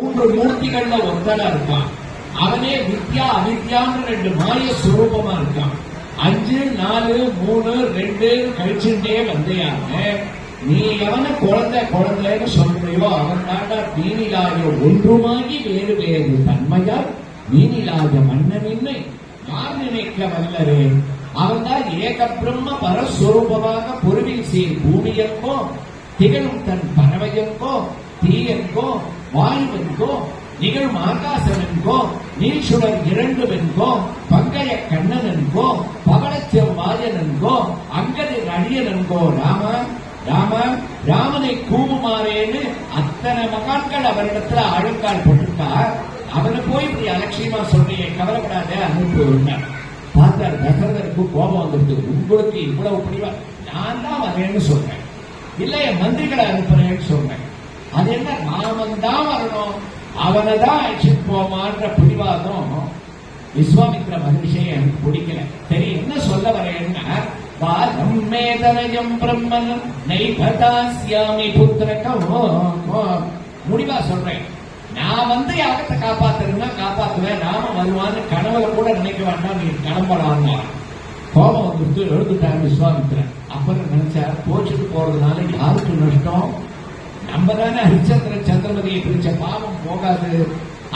மூன்று மூர்த்திகள்ல ஒருத்தனா இருக்கான். அவனே வித்யா அவித்யான்னு ரெண்டு மாய சுரூபமா இருக்கான். 5 4 3 2 கழிச்சுட்டே வந்தையாக நீ எவன குழந்தைன்னு சொல்றியோ அவன் தாண்டா தீனிலாய ஒன்றுமாகி வேறு வேறு தன்மையால் நீனிலாய மன்னனின்மை யார் நினைக்க வல்லரே. அவன் தான் ஏக பிரம்ம பரஸ்வரூபமாக பொருவில் சீர் பூமியெங்கோ திகழும் தன் பறவையெங்கோ தீயெங்கோ வாயுவென்கோ நிகழும் ஆகாசமென்கோ நீழ்சுடர் இரண்டுவென்கோ பங்கைய கண்ணனென்கோ பவளச்செவ்வாயனென்கோ அங்கதிர் அழியனென்கோ ராமனை கூவுமாறேன்னு அத்தனை மகான்கள் அவரிடத்துல ஆழங்கால் போட்டுட்டார். அவனை போய் இப்படி அலட்சியமா சொல்றீங்க, கவலைப்படாத அனுப்புனார். பார்த்தார் தசரதருக்கு கோபம் வந்துருக்கு. உங்களுக்கு இவ்வளவு பிடிவா, நான் தான் வரேன்னு சொல்றேன், இல்ல என் மந்திரிகளை அனுப்புறேன்னு சொல்றேன். அது என்ன ராமன் தான் வரணும், அவனை தான் அழைச்சிட்டு போமான்ற பிடிவாதம் விஸ்வாமித்ர மகரிஷியை எனக்கு பிடிக்கல. சரி என்ன சொல்ல வரேன்னா, மேதனயம் பிரம்மன் நைபதாஸ்யாமி புத்திரகம் முடிவா சொல்றேன். நான் வந்து யாகத்தை காப்பாத்துறேன்னா காப்பாத்துவேன், ராமன் வருவான்னு கனவுல கூட நினைக்க வேண்டாம், நீ கிளம்பலாம். கோபம் வந்துட்டு எழுதுட்டார் விஸ்வாமித்ரன். அப்புறம் நினைச்சார், போச்சுட்டு போறதுனால யாருக்கு நஷ்டம், நம்ம தானே ஹரிச்சந்திரன் சந்திரமதியை பிரிச்ச பாவம் போகாது.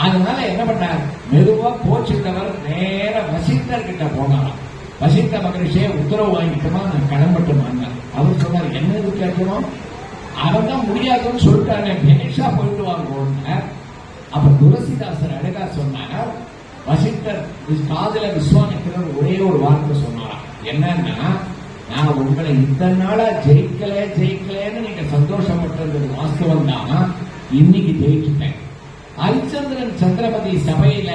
அதனால என்ன பண்ணார், மெதுவா போச்சுட்டவர் நேர வசிஷ்டர் கிட்ட போனாராம். வசிஷ்ட மகரிஷியை உத்தரவு வாங்கிட்டோமா, நான் கிளம்பட்டுமாங்க. அவர் சொன்னார், என்ன இது கேட்கணும், அவன் தான் முடியாதுன்னு சொல்லிட்டாங்க, கணேஷா போயிட்டு வாங்க. அப்ப துளசிதாசர் அழகா சொன்னார், வசிஷ்டர் காதல விஸ்வாமித்திரர் ஒரே ஒரு வார்த்தை சொன்னாராம். என்னன்னா, நான் உங்களை இத்தனை நாளா ஜெயிக்கலன்னு நீங்க சந்தோஷப்பட்டது வாஸ்தவம் தான், இன்னைக்கு ஜெயிச்சுட்டேன். ஹரிச்சந்திரன் சந்திரமதி சபையில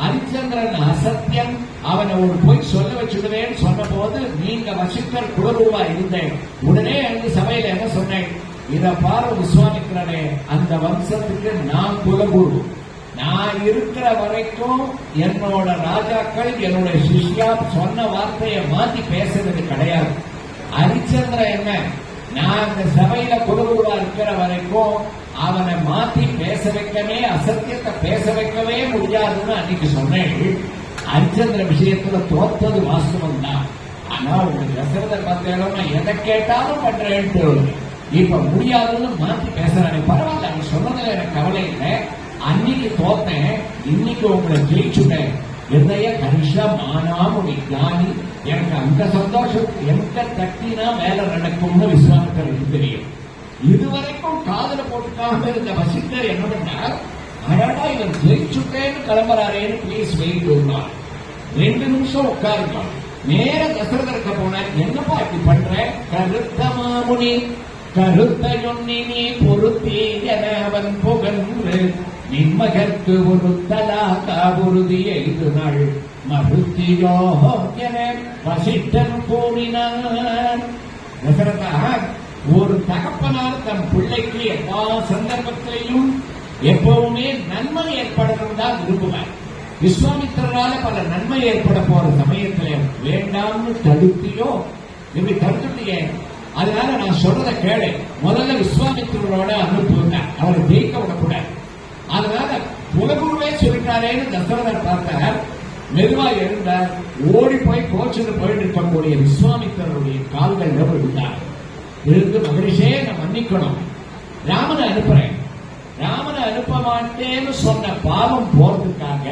ஹரிச்சந்திரன் அசத்தியன், அவனை ஒரு போய் சொல்ல வச்சுடுவேன்னு சொன்ன போது நீங்க வசிஷ்டர் குலகுருவா இருந்தேன். உடனே எழுந்து சபையில என்ன சொன்னேன், இத பாரு விஸ்வாமித்திரனே, அந்த வம்சத்துக்கு நான் குலகுரு, நான் இருக்கிற வரைக்கும் என்னோட ராஜாக்கள் என்னோட சிஷ்யா சொன்ன வார்த்தையை மாத்தி பேசுறது கிடையாது. ஹரிச்சந்திரன் என்ன, நான் அந்த சபையில குலகுருவா இருக்கிற வரைக்கும் அவனை மாத்தி பேச வைக்கவே, அசத்தியத்தை பேச வைக்கவே முடியாதுன்னு அன்னைக்கு சொன்னேன். ஹரிச்சந்திர விஷயத்துல தோற்றது வாஸ்தவம் தான். ஆனா உங்களுக்கு தசரதர் பார்த்தேன்னா எதை கேட்டாலும் பண்றேன்ட்டு இப்ப முடியாதுன்னு மாத்தி பேசுறானே. பரவாயில்ல, நீ சொன்னதுல எனக்கு கவலை இல்லை, அன்னைக்கு தோத்தேன், இன்னைக்கு உங்களை ஜெயிச்சுட்டேன். என்னைய கரிஷா மானாமுடி ஞானி, எனக்கு அந்த சந்தோஷம் எங்க தட்டினா வேலை நடக்கும்னு விஸ்வாமித்தருக்கு தெரியும். இதுவரைக்கும் காதல போட்டுக்காம இருந்த வசிஷ்டர் என்ன பண்ணார், அடடா இவர் ஜெயிச்சுட்டேன்னு கிளம்புறாரேன்னு பிளீஸ் வெயிட் இருந்தார். 2 நிமிஷம் உட்காருக்கலாம். நேர தசரதருக்கு போனார். என்னப்பா இப்படி பண்ற, கருத்த மாமுனி கருத்தையொன்னி நீ பொருத்தி எனவன் புகன்று நின்மகற்கு ஒரு தலா காபுருதியை நாள் மருத்தியோ என வசிஷ்டன் கூறினார். தசரதா, ஒரு தகப்பனார் தன் பிள்ளைக்கு எல்லா சந்தர்ப்பத்திலையும் எப்பவுமே நன்மை ஏற்படணும் தான் விரும்புவார். விஸ்வாமித்திரரால பல நன்மை ஏற்பட போற சமயத்தில வேண்டாம்னு தடுத்தியோ, இப்படி தடுத்துட்டியே, அதனால நான் சொல்றத கேளு, முதல்ல விஸ்வாமித்திரரோட அனுப்புங்க, அவரை ஜெயிக்க விடக்கூடாது. அதனால குலகுருவே சொல்லிட்டாரேன்னு தசரதர் பார்த்தார். மெதுவா எழுந்தார், ஓடி போய் கோச்சுன்னு போயிட்டு இருக்கக்கூடிய விஸ்வாமித்திரருடைய கால்கள் விழுந்தார். இருந்து மகரிஷே, நான் மன்னிக்கணும், ராமனை அனுப்புறேன், ராமனை அனுப்ப மாட்டேன்னு சொன்ன பாவம் போறதுக்காக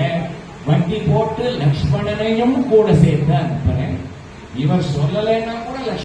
வண்டி போட்டு லக்ஷ்மணனையும் கூட சேர்த்து அனுப்புறேன். இவர் சொல்லலைன்னா கூட